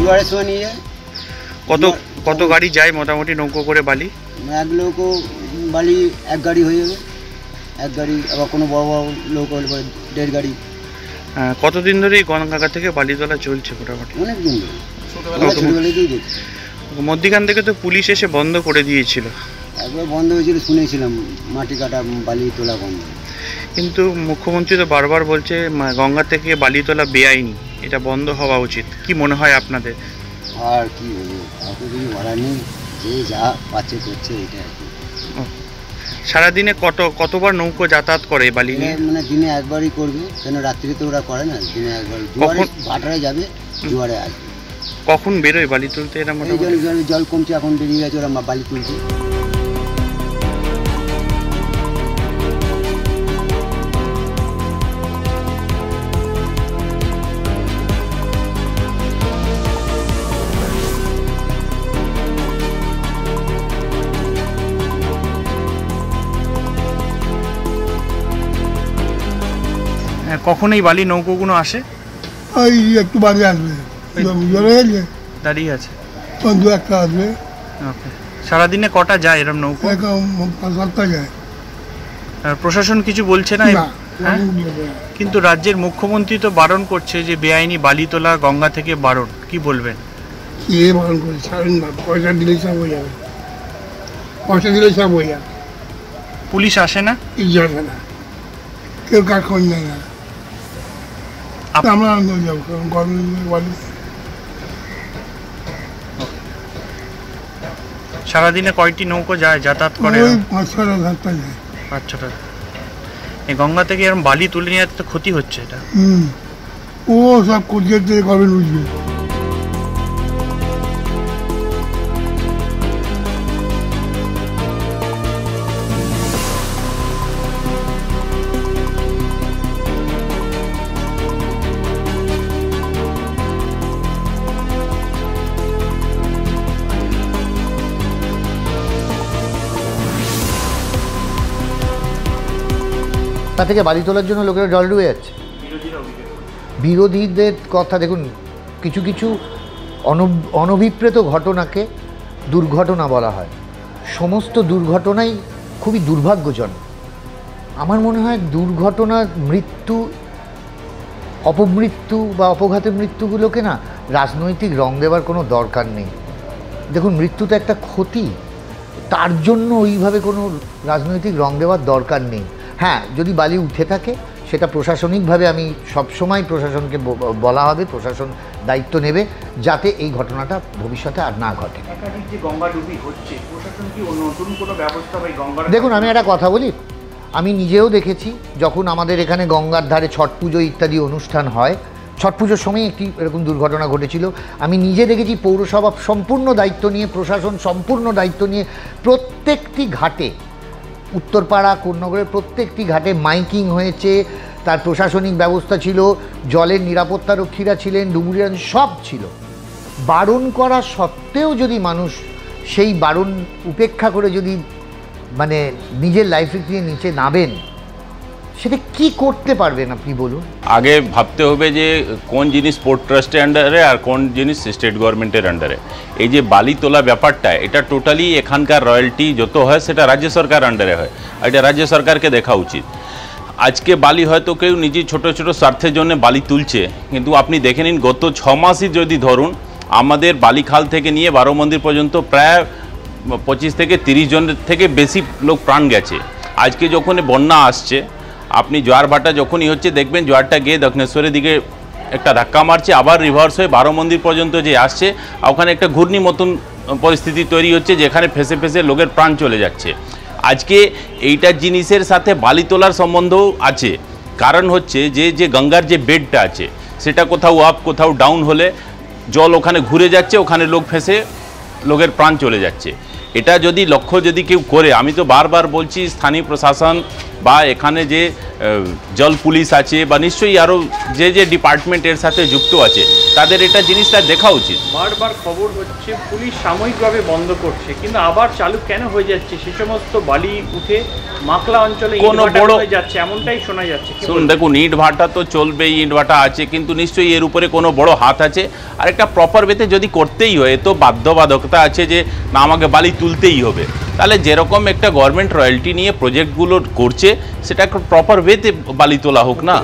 জোয়ারের সময় নিয়ে যায়। কত কত গাড়ি যায় মোটামুটি নৌকো করে বালি? এক লোকও বালি এক গাড়ি হয়ে যাবে, এক গাড়ি। আবার কোনো বড় বড় লোক হলে 1.5 গাড়ি। কতদিন ধরে এই গঙ্গা থেকে বালি তোলা চলছে? মোটামুটি অনেক দিন ধরে, ছোটোবেলাতেই দেখি। মধ্যিখান থেকে তো পুলিশ এসে বন্ধ করে দিয়েছিল। একবার বন্ধ হয়েছিল শুনেছিলাম, মাটি কাটা বালি তোলা বন্ধ। কিন্তু মুখ্যমন্ত্রী তো বারবার বলছে গঙ্গা থেকে বালি তোলা বেআইনি, এটা বন্ধ হওয়া উচিত। কি মনে হয় আপনাদের? আর কি বলবো, এত কিছু বলার নেই, যে যা পাচ্ছে করছে, এটা আর কি। সারাদিনে কতবার নৌকো যাতায়াত করে বালি নিয়ে? মানে দিনে একবারই করবে, কেন রাত্রিতে তো ওরা করে না, দিনে একবার। জোয়ারে ভাটারে যাবে, জোয়ারে আসবে। কখন বেরোয় বালি তুলতে এরা? মোটামুটি জল কমছে, এখন বেরিয়ে গেছে, ওরা বালি তুলছে। কখন এই বালি নৌকোগুলো আসে? ওই একটু বাড়ি আসবে, দাঁড়িয়ে আছে, দু একটা আসবে। ওকে। সারাদিনে কটা যায় এরকম নৌকো? 5-7টা যায়। প্রশাসন কিছু বলছে না? হ্যাঁ, কিন্তু রাজ্যের মুখ্যমন্ত্রী তো বারণ করছে যে বেআইনি বালি তোলা গঙ্গা থেকে বারণ। কি বলবেন? কে বারণ করে? ছাড়েন না, পয়সা দিলেই সব হয়ে যাবে, পয়সা দিলেই সব হয়ে যাবে। পুলিশ আসে না? কিছু আসে না, কেউ কাজ খোঁজ নেয় না। আমরা যাবো, কারণ গভর্নমেন্ট বালি। সারাদিনে কয়টি নৌকো যায়, যাতায়াত করে? 5-6টা যায়। 5-6টা। এই গঙ্গা থেকে এরকম বালি তুলে নিয়ে তো ক্ষতি হচ্ছে এটা। ও সব করছে, গভর্নমেন্ট বুঝবে। তা থেকে বালি তোলার জন্য লোকেরা জল ডুবে যাচ্ছে। বিরোধীদের কথা দেখুন, কিছু কিছু অনভিপ্রেত ঘটনাকে দুর্ঘটনা বলা হয়। সমস্ত দুর্ঘটনাই খুবই দুর্ভাগ্যজনক। আমার মনে হয় দুর্ঘটনা, মৃত্যু, অপমৃত্যু বা অপঘাতের মৃত্যুগুলোকে না রাজনৈতিক রং দেওয়ার কোনো দরকার নেই। দেখুন, মৃত্যু তো একটা ক্ষতি, তার জন্য ওইভাবে কোনো রাজনৈতিক রং দেওয়ার দরকার নেই। হ্যাঁ, যদি বালি উঠে থাকে সেটা প্রশাসনিকভাবে আমি সবসময় প্রশাসনকে বলা হবে, প্রশাসন দায়িত্ব নেবে যাতে এই ঘটনাটা ভবিষ্যতে আর না ঘটে। দেখুন, আমি একটা কথা বলি, আমি নিজেও দেখেছি যখন আমাদের এখানে গঙ্গার ধারে ছট পুজো ইত্যাদি অনুষ্ঠান হয়, ছট পুজোর সময় একটি এরকম দুর্ঘটনা ঘটেছিল। আমি নিজে দেখেছি পৌরসভা সম্পূর্ণ দায়িত্ব নিয়ে, প্রশাসন সম্পূর্ণ দায়িত্ব নিয়ে প্রত্যেকটি ঘাটে, উত্তরপাড়া, কোন্নগরের প্রত্যেকটি ঘাটে মাইকিং হয়েছে, তার প্রশাসনিক ব্যবস্থা ছিল, জলের নিরাপত্তারক্ষীরা ছিলেন, ডুবুরিয়ান সব ছিল। বারণ করা সত্ত্বেও যদি মানুষ সেই বারণ উপেক্ষা করে যদি মানে নিজের লাইফে নিয়ে নিচে নামেন, সেটা কি করতে পারবেন আপনি বলুন? আগে ভাবতে হবে যে কোন জিনিস পোর্ট ট্রাস্টের আন্ডারে আর কোন জিনিস স্টেট গভর্নমেন্টের আন্ডারে। এই যে বালি তোলা ব্যাপারটা, এটা টোটালি এখানকার রয়্যালটি যত হয় সেটা রাজ্য সরকার আন্ডারে হয়, আর এটা রাজ্য সরকারকে দেখা উচিত। আজকে বালি হয়তো কেউ নিজে ছোট ছোট স্বার্থের জন্য বালি তুলছে, কিন্তু আপনি দেখে নিন গত 6 মাসই যদি ধরুন, আমাদের বালিখাল থেকে নিয়ে 12 মন্দির পর্যন্ত প্রায় 25 থেকে 30 জনের থেকে বেশি লোক প্রাণ গেছে। আজকে যখন বন্যা আসছে, আপনি জোয়ার ভাটা যখনই হচ্ছে দেখবেন জোয়ারটা গিয়ে দক্ষিণেশ্বরের দিকে একটা ধাক্কা মারছে, আবার রিভার্স হয়ে 12 মন্দির পর্যন্ত যে আসছে, ওখানে একটা ঘূর্ণি মতন পরিস্থিতি তৈরি হচ্ছে, যেখানে ফেসে ফেসে লোকের প্রাণ চলে যাচ্ছে। আজকে এইটা জিনিসের সাথে বালি তোলার সম্বন্ধও আছে। কারণ হচ্ছে যে গঙ্গার যে বেডটা আছে সেটা কোথাও আপ কোথাও ডাউন হলে জল ওখানে ঘুরে যাচ্ছে, ওখানে লোক ফেসে লোকের প্রাণ চলে যাচ্ছে। এটা যদি লক্ষ্য যদি কেউ করে, আমি তো বারবার বলছি স্থানীয় প্রশাসন বা এখানে যে জল পুলিশ আছে বা নিশ্চয়ই আরও যে ডিপার্টমেন্ট এর সাথে যুক্ত আছে, তাদের এটা জিনিসটা দেখা উচিত। বারবার খবর হচ্ছে পুলিশ সাময়িকভাবে বন্ধ করছে, কিন্তু আবার চালু কেন হয়ে যাচ্ছে? সে সমস্ত বালি উঠে মাকলা অঞ্চলে কোনো ইটভাটা বড়- হয়ে যাচ্ছে এমনটাই শোনা যাচ্ছে, কি শুনুন বলবেন? দেখুন, ইট ভাটা তো চলবেই, ইট ভাটা আছে, কিন্তু নিশ্চয়ই এর উপরে কোনো বড় হাত আছে। আর একটা প্রপার ওয়েতে যদি করতেই হয় তো বাধ্যবাধকতা আছে যে না আমাকে বালি তুলতেই হবে। তাহলে যেরকম একটা গভর্নমেন্ট রয়্যালটি নিয়ে প্রজেক্টগুলো করছে সেটা প্রপার ওয়েতে বালি তোলা হোক না।